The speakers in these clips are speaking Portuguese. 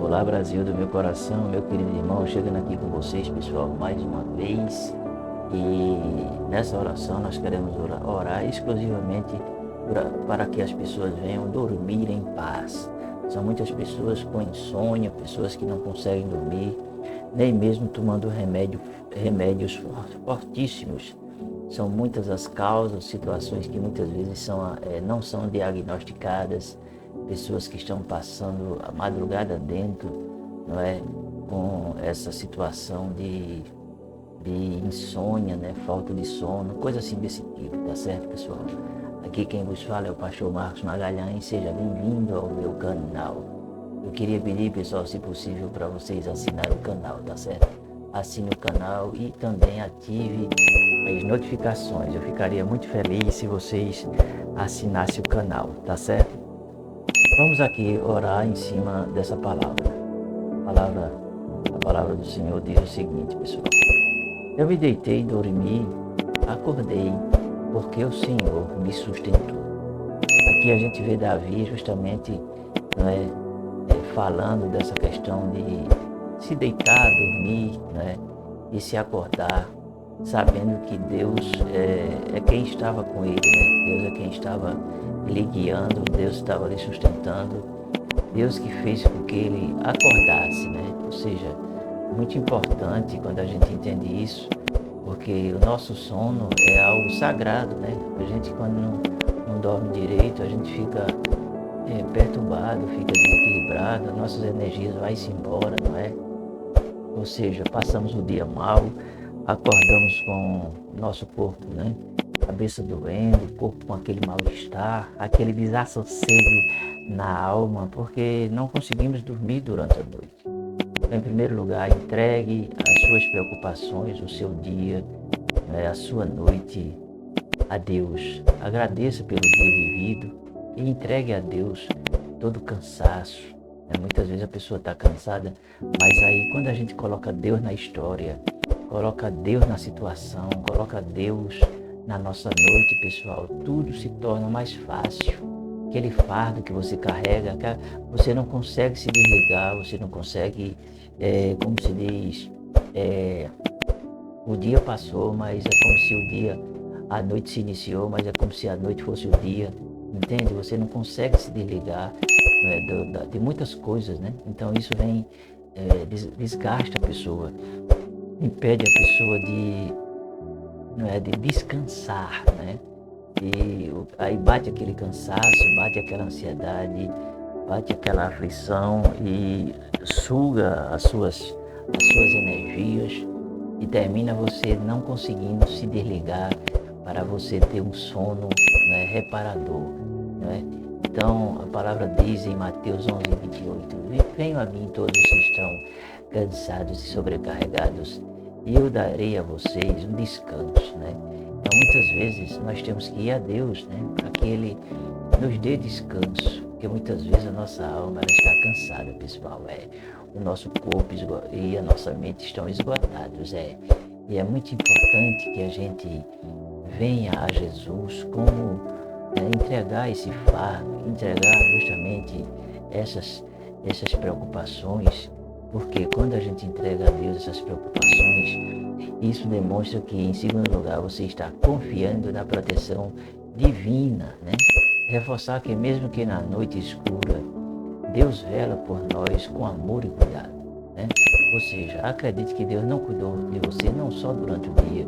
Olá, Brasil do meu coração, meu querido irmão, chegando aqui com vocês, pessoal, mais uma vez. E nessa oração nós queremos orar exclusivamente para que as pessoas venham dormir em paz. São muitas pessoas com insônia, pessoas que não conseguem dormir, nem mesmo tomando remédios fortíssimos. São muitas as causas, situações que muitas vezes não são diagnosticadas, pessoas que estão passando a madrugada dentro, não é, com essa situação de insônia, né, falta de sono, coisa assim desse tipo, tá certo, pessoal? Aqui quem vos fala é o pastor Marcos Magalhães, seja bem-vindo ao meu canal. Eu queria pedir, pessoal, se possível, para vocês assinarem o canal, tá certo? Assine o canal e também ative as notificações. Eu ficaria muito feliz se vocês assinassem o canal, tá certo? Vamos aqui orar em cima dessa palavra. A palavra do Senhor diz o seguinte, pessoal. Eu me deitei, dormi, acordei, porque o Senhor me sustentou. Aqui a gente vê Davi justamente, não é, falando dessa questão de se deitar, dormir, né, e se acordar, sabendo que Deus é quem estava com ele, né? Deus é quem estava lhe guiando, Deus estava lhe sustentando, Deus que fez com que ele acordasse, né? Ou seja, é muito importante quando a gente entende isso, porque o nosso sono é algo sagrado, né? A gente quando não dorme direito, a gente fica perturbado, fica desequilibrado, nossas energias vão-se embora, não é? Ou seja, passamos o dia mal, acordamos com o nosso corpo, né? Cabeça doendo, o corpo com aquele mal-estar, aquele desassossego na alma, porque não conseguimos dormir durante a noite. Então, em primeiro lugar, entregue as suas preocupações, o seu dia, né, a sua noite a Deus. Agradeça pelo dia vivido e entregue a Deus todo o cansaço. Muitas vezes a pessoa está cansada, mas aí quando a gente coloca Deus na história, coloca Deus na situação, coloca Deus na nossa noite, pessoal, tudo se torna mais fácil. Aquele fardo que você carrega, você não consegue se desligar, você não consegue, como se diz, o dia passou, mas é como se a noite se iniciou, mas é como se a noite fosse o dia, entende? Você não consegue se desligar, né, de muitas coisas, né? Então isso vem, desgasta a pessoa, impede a pessoa de descansar, né? E aí bate aquele cansaço, bate aquela ansiedade, bate aquela aflição e suga as suas energias e termina você não conseguindo se desligar para você ter um sono, né, reparador, né? Então a palavra diz em Mateus 11:28, venham a mim todos os que estão cansados e sobrecarregados e eu darei a vocês um descanso, né? Então muitas vezes nós temos que ir a Deus, né, para que Ele nos dê descanso, porque muitas vezes a nossa alma ela está cansada, pessoal, o nosso corpo e a nossa mente estão esgotados, e é muito importante que a gente venha a Jesus como entregar esse fardo, entregar justamente essas preocupações, porque quando a gente entrega a Deus essas preocupações, isso demonstra que, em segundo lugar, você está confiando na proteção divina, né? Reforçar que mesmo que na noite escura, Deus vela por nós com amor e cuidado, né? Ou seja, acredite que Deus não cuidou de você não só durante o dia,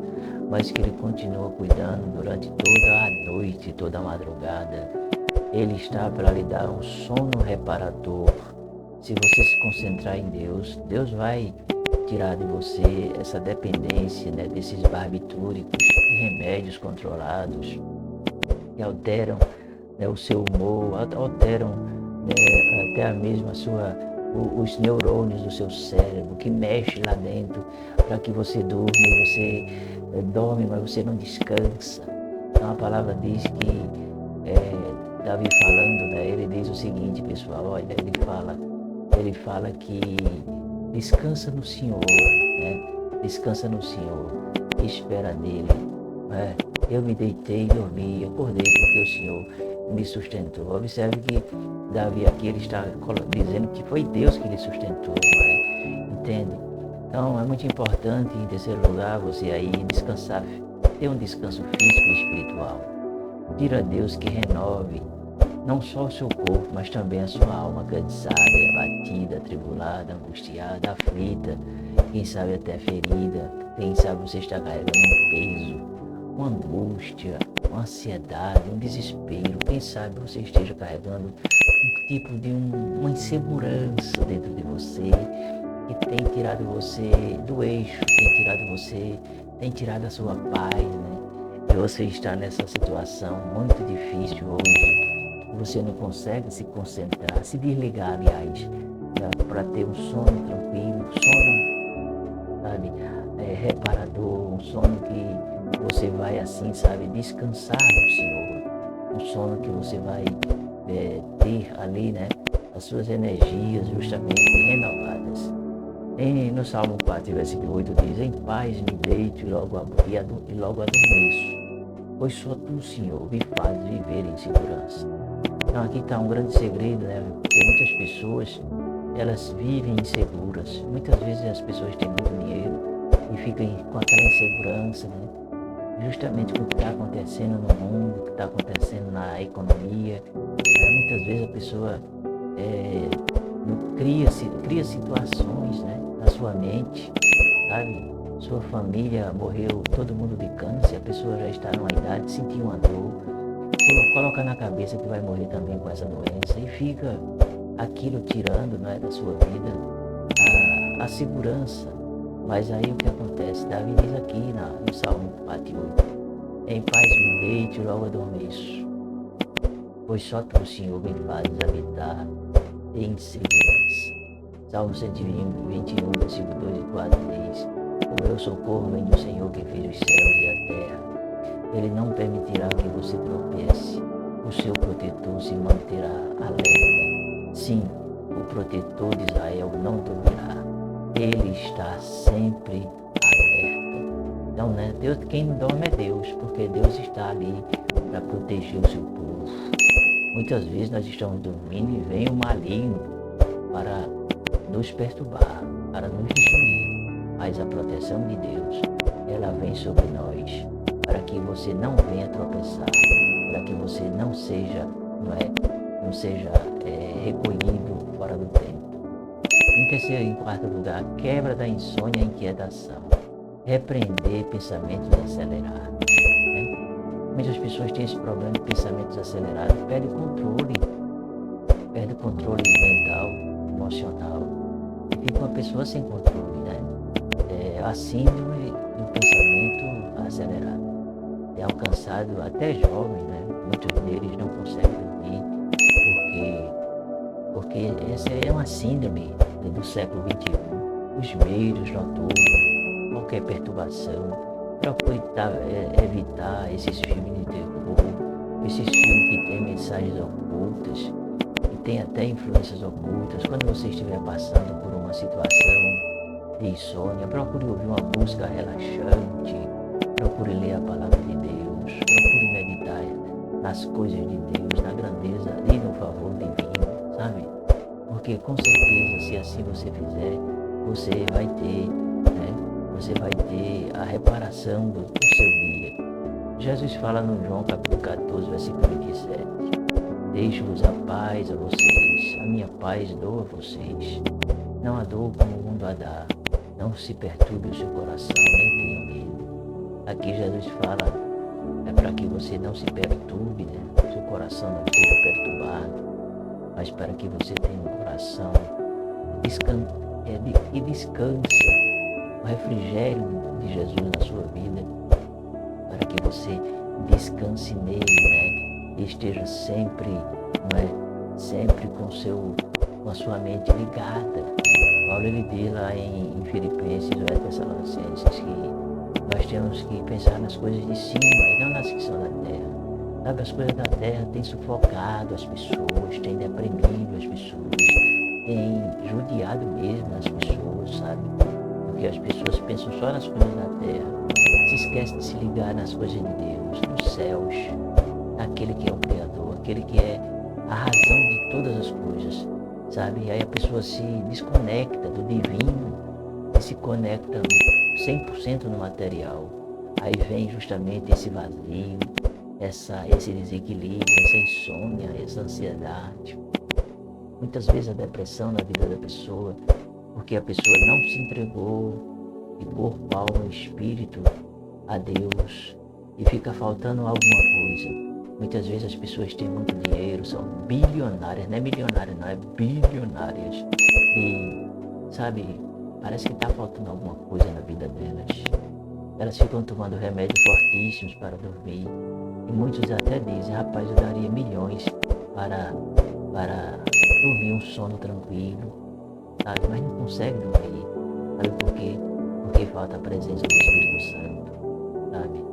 mas que Ele continua cuidando durante toda a noite, toda a madrugada. Ele está para lhe dar um sono reparador. Se você se concentrar em Deus, Deus vai tirar de você essa dependência, né, desses barbitúricos e remédios controlados que alteram, né, o seu humor, alteram, até mesmo os neurônios do seu cérebro, que mexe lá dentro para que você durma, e você dorme, mas você não descansa. Então a palavra diz que, Davi falando, né, ele diz o seguinte, pessoal, olha, ele fala que descansa no Senhor, né? Descansa no Senhor, espera nele, né? Eu me deitei e dormi, acordei porque o Senhor me sustentou. Observe que Davi aqui ele está dizendo que foi Deus que lhe sustentou, entende? Então é muito importante, em terceiro lugar, você aí descansar, ter um descanso físico e espiritual. Pedir a Deus que renove não só o seu corpo, mas também a sua alma cansada, abatida, atribulada, angustiada, aflita, quem sabe até ferida, quem sabe você está carregando um peso, uma angústia, uma ansiedade, um desespero, quem sabe você esteja carregando um tipo de uma insegurança dentro de você, que tem tirado você do eixo, tem tirado a sua paz, né? E você está nessa situação muito difícil hoje, você não consegue se concentrar, se desligar, aliás, para ter um sono tranquilo, sono, sabe, reparador, um sono que você vai assim, sabe, descansar no Senhor, um sono que você vai ter ali, né, as suas energias justamente renovadas. No Salmo 4, versículo 8 diz: em paz me deito e logo adormeço, pois só tu, Senhor, me fazes viver em segurança. Então aqui está um grande segredo, né? Porque muitas pessoas, elas vivem inseguras. Muitas vezes as pessoas têm muito dinheiro e ficam com aquela insegurança, né? Justamente com o que está acontecendo no mundo, o que está acontecendo na economia. Muitas vezes a pessoa cria situações, né, na sua mente, sabe? Sua família morreu, todo mundo de câncer, a pessoa já está numa idade, sentiu uma dor, coloca na cabeça que vai morrer também com essa doença e fica aquilo tirando, não é, da sua vida a segurança. Mas aí o que acontece? Davi diz aqui no Salmo 48: em paz me deito e logo adormeço, pois só tu, Senhor, me fazes habitar em segurança. Salmo 121, versículo 2 e 4 diz: o meu socorro vem do Senhor que fez os céus e a terra. Ele não permitirá que você tropece. O seu protetor se manterá alerta. Sim, o protetor de Israel não dormirá. Ele está sempre alerta. Então, né, Deus, quem não dorme é Deus, porque Deus está ali para proteger o seu povo. Muitas vezes nós estamos dormindo e vem o maligno para nos perturbar, para nos destruir. Mas a proteção de Deus, ela vem sobre nós, para que você não venha tropeçar, para que você não seja recolhido fora do tempo. Em terceiro e em quarto lugar, quebra da insônia e inquietação. Repreender pensamentos acelerados. Muitas pessoas têm esse problema de pensamentos acelerados, perde o controle mental, emocional, e fica uma pessoa sem controle, né? A síndrome do pensamento acelerado. É alcançado até jovens, né? Muitos deles não conseguem dormir, porque essa é uma síndrome do século XXI. Os meios noturnos, qualquer perturbação. Procure evitar esses filmes de terror, esses filmes que têm mensagens ocultas, que têm até influências ocultas. Quando você estiver passando por uma situação de insônia, procure ouvir uma música relaxante, procure ler a palavra de Deus, procure meditar nas coisas de Deus, na grandeza e no favor divino, sabe? Porque com certeza, se assim você fizer, você vai ter a reparação do seu dia. Jesus fala no João capítulo 14, versículo 27. Deixo-vos a paz a vocês, a minha paz dou a vocês. Não a dou como o mundo a dá. Não se perturbe o seu coração, nem tenha medo. Aqui Jesus fala para que você não se perturbe, né? Seu coração não esteja perturbado, mas para que você tenha um coração e descansa o refrigério de Jesus na sua vida, para que você descanse nele, né? E esteja sempre, sempre com a sua mente ligada. Paulo ele diz lá em Filipenses ou Tessalonicenses que nós temos que pensar nas coisas de cima e não nas que são da terra. Sabe, as coisas da terra têm sufocado as pessoas, têm deprimido as pessoas, têm judiado mesmo as pessoas, sabe? Porque as pessoas pensam só nas coisas da terra, se esquecem de se ligar nas coisas de Deus, nos céus, naquele que é o Criador, aquele que é a razão de todas as coisas, sabe? Aí a pessoa se desconecta do divino e se conecta 100% no material. Aí vem justamente esse vazio, esse desequilíbrio, essa insônia, essa ansiedade. Muitas vezes a depressão na vida da pessoa, porque a pessoa não se entregou de corpo, alma e espírito a Deus e fica faltando alguma coisa. Muitas vezes as pessoas têm muito dinheiro, são bilionárias, não é milionárias não, é bilionárias. E, sabe, parece que está faltando alguma coisa na vida delas. Elas ficam tomando remédios fortíssimos para dormir. E muitos até dizem, rapaz, eu daria milhões para dormir um sono tranquilo, sabe? Mas não consegue dormir. Sabe por quê? Porque falta a presença do Espírito Santo, sabe?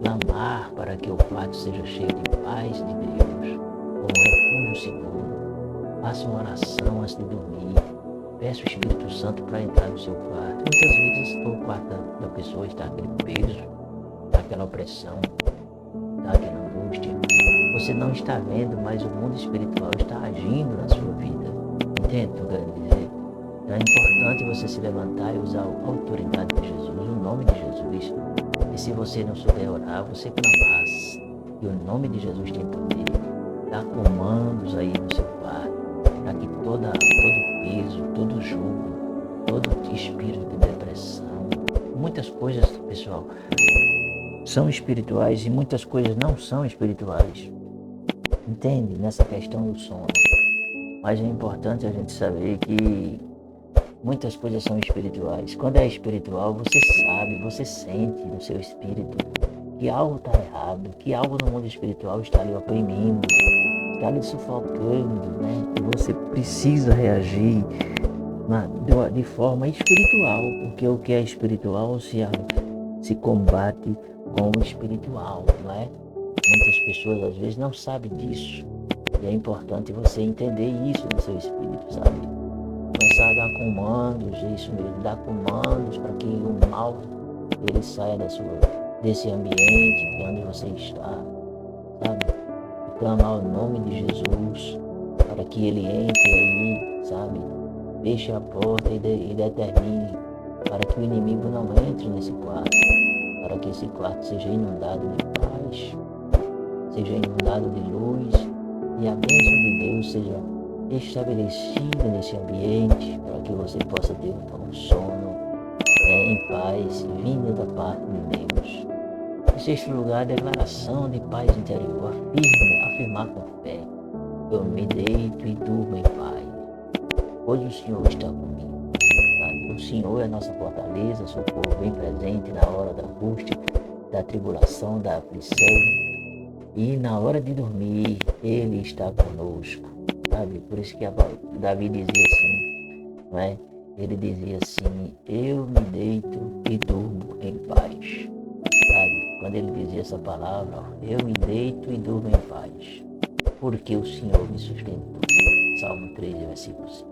Clamar para que o quarto seja cheio de paz de Deus, como refúgio seguro. Faça uma oração antes de dormir. Peça o Espírito Santo para entrar no seu quarto. Muitas vezes o quarto da pessoa está aquele peso, aquela opressão, aquela angústia. Você não está vendo, mas o mundo espiritual está agindo na sua vida. Entende o que eu quero dizer? Então é importante você se levantar e usar a autoridade de Jesus, o nome de Jesus. E se você não souber orar, você clamasse. E o nome de Jesus tem poder. Dá comandos aí no seu quarto, para que todo peso, todo jugo, todo espírito de depressão, muitas coisas, pessoal, são espirituais e muitas coisas não são espirituais. Entende? Nessa questão do sono. Mas é importante a gente saber que muitas coisas são espirituais. Quando é espiritual, você sabe, você sente no seu espírito que algo está errado, que algo no mundo espiritual está lhe oprimindo, está lhe sufocando, né? E você precisa reagir de forma espiritual, porque o que é espiritual se combate com o espiritual, não é? Muitas pessoas às vezes não sabem disso. E é importante você entender isso no seu espírito, sabe? Começar a dar comandos, isso mesmo, dar comandos para que o mal ele saia desse ambiente onde você está, sabe? E clamar o nome de Jesus para que ele entre aí, sabe? Feche a porta e determine para que o inimigo não entre nesse quarto, para que esse quarto seja inundado de paz, seja inundado de luz e a bênção de Deus seja estabelecida nesse ambiente para que você possa ter um sono em paz, vindo da parte de Deus. Em sexto lugar, declaração de paz interior. Afirmar com fé. Eu me deito e durmo em paz, pois o Senhor está comigo. O Senhor é a nossa fortaleza, socorro bem presente na hora da angústia, da tribulação, da aflição. E na hora de dormir, Ele está conosco, sabe? Por isso que Davi dizia assim, não é? Ele dizia assim, eu me deito e durmo em paz, sabe? Quando ele dizia essa palavra, eu me deito e durmo em paz, porque o Senhor me sustentou. Salmo 13, versículo 5,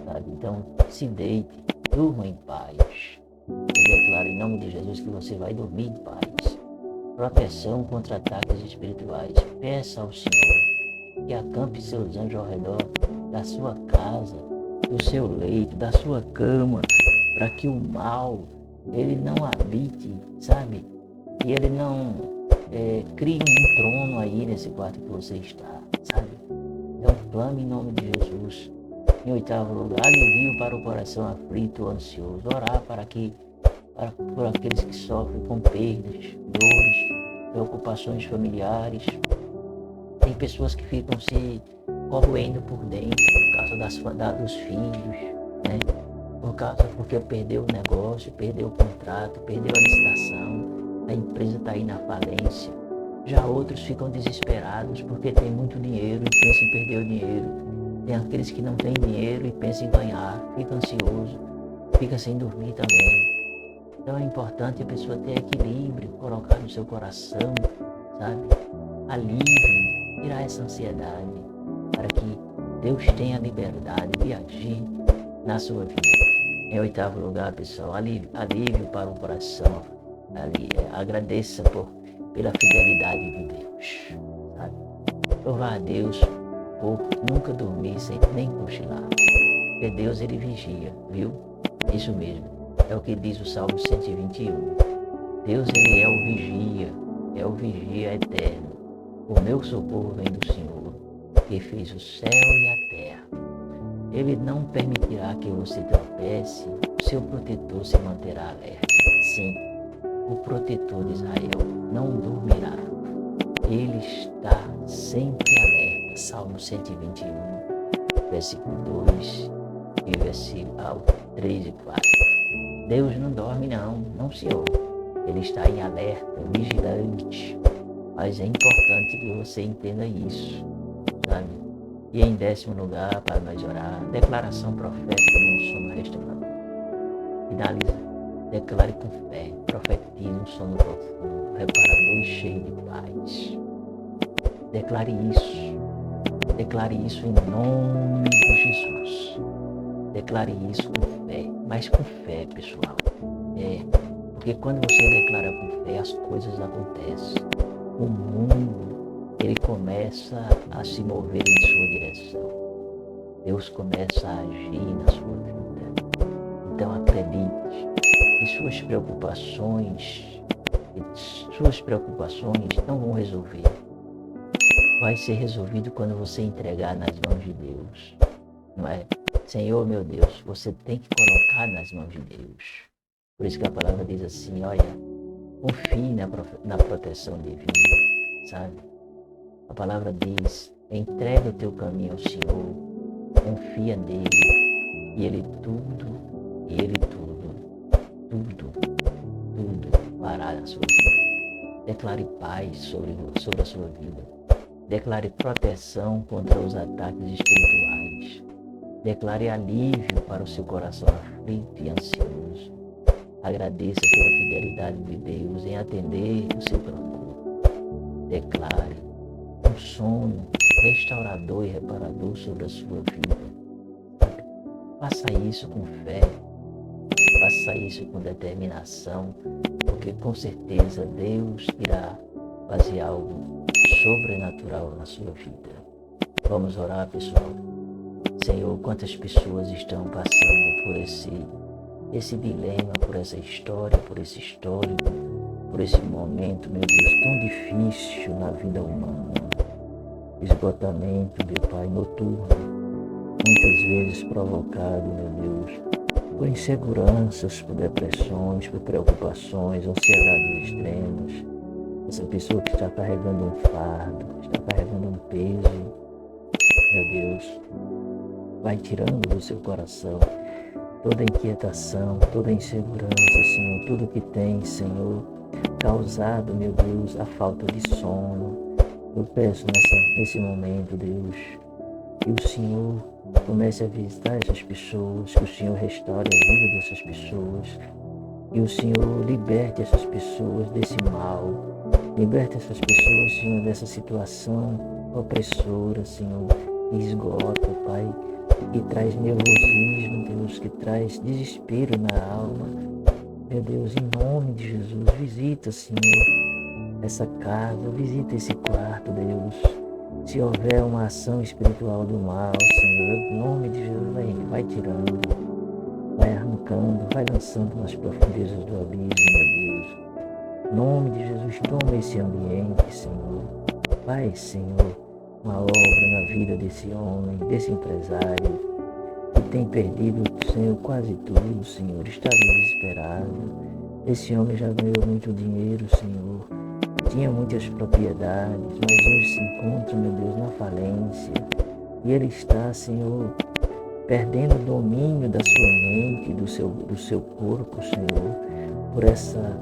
sabe? Então, se deite, durma em paz. Eu declaro em nome de Jesus que você vai dormir em paz. Proteção contra ataques espirituais. Peça ao Senhor que acampe seus anjos ao redor da sua casa, do seu leito, da sua cama, para que o mal, ele não habite, sabe? E ele não crie um trono aí nesse quarto que você está, sabe? Então clame em nome de Jesus. Em oitavo lugar, alivio para o coração aflito ou ansioso. Orar por aqueles que sofrem com perdas, dores, preocupações familiares. Tem pessoas que ficam se corroendo por dentro por causa dos filhos, né? Porque perdeu o negócio, perdeu o contrato, perdeu a licitação, a empresa está aí na falência. Já outros ficam desesperados porque tem muito dinheiro e pensam em perder o dinheiro. Tem aqueles que não têm dinheiro e pensam em ganhar, fica ansioso, fica sem dormir também. Então é importante a pessoa ter equilíbrio, colocar no seu coração, sabe? Alívio, tirar essa ansiedade, para que Deus tenha liberdade de agir na sua vida. Em oitavo lugar, pessoal, alívio para o coração. Agradeça pela fidelidade de Deus, sabe? Louvar a Deus por nunca dormir sem nem cochilar. Porque Deus, Ele vigia, viu? Isso mesmo. É o que diz o Salmo 121. Deus, Ele é o vigia eterno. O meu socorro vem do Senhor, que fez o céu e a terra. Ele não permitirá que você tropece, o seu protetor se manterá alerta. Sim, o protetor de Israel não dormirá. Ele está sempre alerta. Salmo 121, versículo 2 e versículo 3 e 4. Deus não dorme não, senhor. Ele está em alerta, vigilante. Mas é importante que você entenda isso, sabe? E em 10º lugar, para nós orar, declaração profética de um sono restaurador. Finaliza. Declare com fé, profetize um sono profundo, reparador e cheio de paz. Declare isso em nome de Jesus. Declare isso com fé, mas com fé, pessoal. Porque quando você declara com fé, as coisas acontecem. O mundo, ele começa a se mover em sua direção. Deus começa a agir na sua vida. Então acredite que suas preocupações não vão resolver. Vai ser resolvido quando você entregar nas mãos de Deus. Não é? Senhor, meu Deus, você tem que colocar nas mãos de Deus. Por isso que a palavra diz assim, olha, confie na proteção divina, sabe? A palavra diz, entrega o teu caminho ao Senhor, confia nele, e Ele tudo fará na sua vida. Declare paz sobre a sua vida. Declare proteção contra os ataques espirituais. Declare alívio para o seu coração aflito e ansioso. Agradeça pela fidelidade de Deus em atender o seu clamor. Declare um sono restaurador e reparador sobre a sua vida. Faça isso com fé. Faça isso com determinação, porque com certeza Deus irá fazer algo sobrenatural na sua vida. Vamos orar, pessoal. Senhor, quantas pessoas estão passando por esse dilema, por essa história, por esse histórico, por esse momento, meu Deus, tão difícil na vida humana. Esgotamento, meu Pai, noturno, muitas vezes provocado, meu Deus, por inseguranças, por depressões, por preocupações, ansiedades extremas. Essa pessoa que está carregando um fardo, está carregando um peso, meu Deus, vai tirando do seu coração toda inquietação, toda insegurança, Senhor, tudo que tem, Senhor, causado, meu Deus, a falta de sono. Eu peço nesse momento, Deus, que o Senhor comece a visitar essas pessoas, que o Senhor restaure a vida dessas pessoas, que o Senhor liberte essas pessoas desse mal, liberte essas pessoas, Senhor, dessa situação opressora, Senhor, que esgota, Pai, que traz nervosismo, Deus, que traz desespero na alma. Meu Deus, em nome de Jesus, visita, Senhor, essa casa, visita esse quarto, Deus. Se houver uma ação espiritual do mal, Senhor, em nome de Jesus, vai tirando, vai arrancando, vai lançando nas profundezas do abismo, meu Deus. Em nome de Jesus, toma esse ambiente, Senhor. Faz, Senhor, uma obra na vida desse homem, desse empresário, que tem perdido, Senhor, quase tudo, Senhor. Está desesperado. Esse homem já ganhou muito dinheiro, Senhor. Tinha muitas propriedades, mas hoje se encontra, meu Deus, na falência. E ele está, Senhor, perdendo o domínio da sua mente, do seu corpo, Senhor, por essa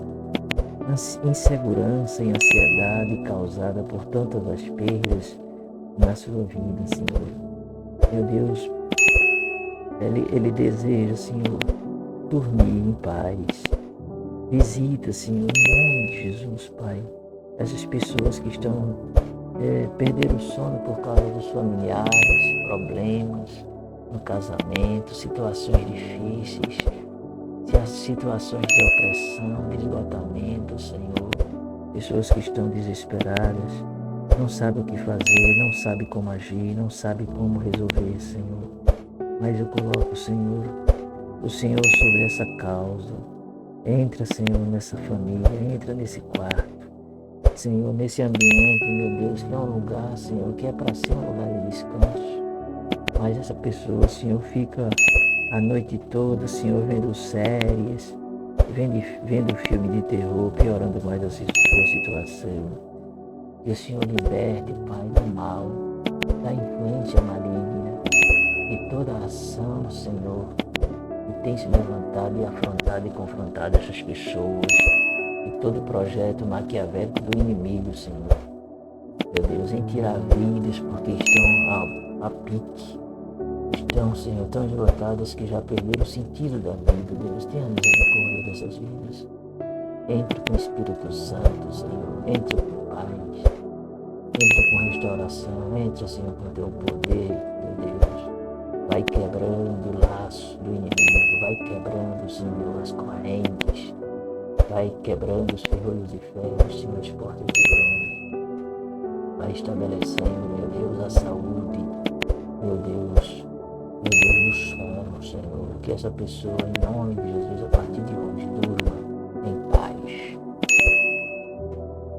insegurança e ansiedade causada por tantas as perdas na sua vida, Senhor. Meu Deus, ele deseja, Senhor, dormir em paz. Visita, Senhor, em nome de Jesus, Pai, essas pessoas que estão perdendo o sono por causa dos familiares, problemas no casamento, situações difíceis, situações de opressão, de esgotamento, Senhor, pessoas que estão desesperadas. não sabe o que fazer, não sabe como agir, não sabe como resolver, Senhor. Mas eu coloco, Senhor, o Senhor sobre essa causa. Entra, Senhor, nessa família, entra nesse quarto. Senhor, nesse ambiente, meu Deus, que é um lugar, Senhor, que é para ser um lugar de descanso. Mas essa pessoa, Senhor, fica a noite toda, Senhor, vendo séries, vendo filme de terror, piorando mais a sua situação. Que o Senhor liberte, Pai, do mal, da influência maligna, de toda a ação, Senhor, que tem se levantado e afrontado e confrontado essas pessoas, e todo projeto maquiavélico do inimigo, Senhor. Meu Deus, em tirar vidas porque estão a pique, estão, Senhor, tão esgotadas que já perderam o sentido da vida. Deus, tenha misericórdia dessas vidas. Entre com o Espírito Santo, Senhor, entre com paz, entra com restauração, entra, Senhor, com teu poder, meu Deus. Vai quebrando o laço do inimigo, vai quebrando, Senhor, as correntes, vai quebrando os ferrolhos de ferro, Senhor, as portas de bronze. Vai estabelecendo, meu Deus, a saúde, meu Deus do sono, Senhor. Que essa pessoa, em nome de Jesus, a partir de hoje, durma em paz.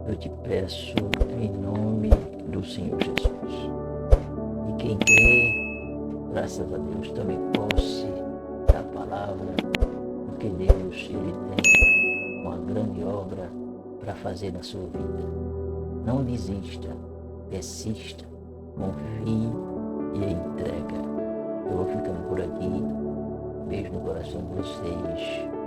Eu te peço em nome do Senhor Jesus. E quem crê, graças a Deus, tome posse da palavra, porque Deus, Ele tem uma grande obra para fazer na sua vida. Não desista, persista, confie e entrega. Eu vou ficando por aqui. Beijo no coração de vocês.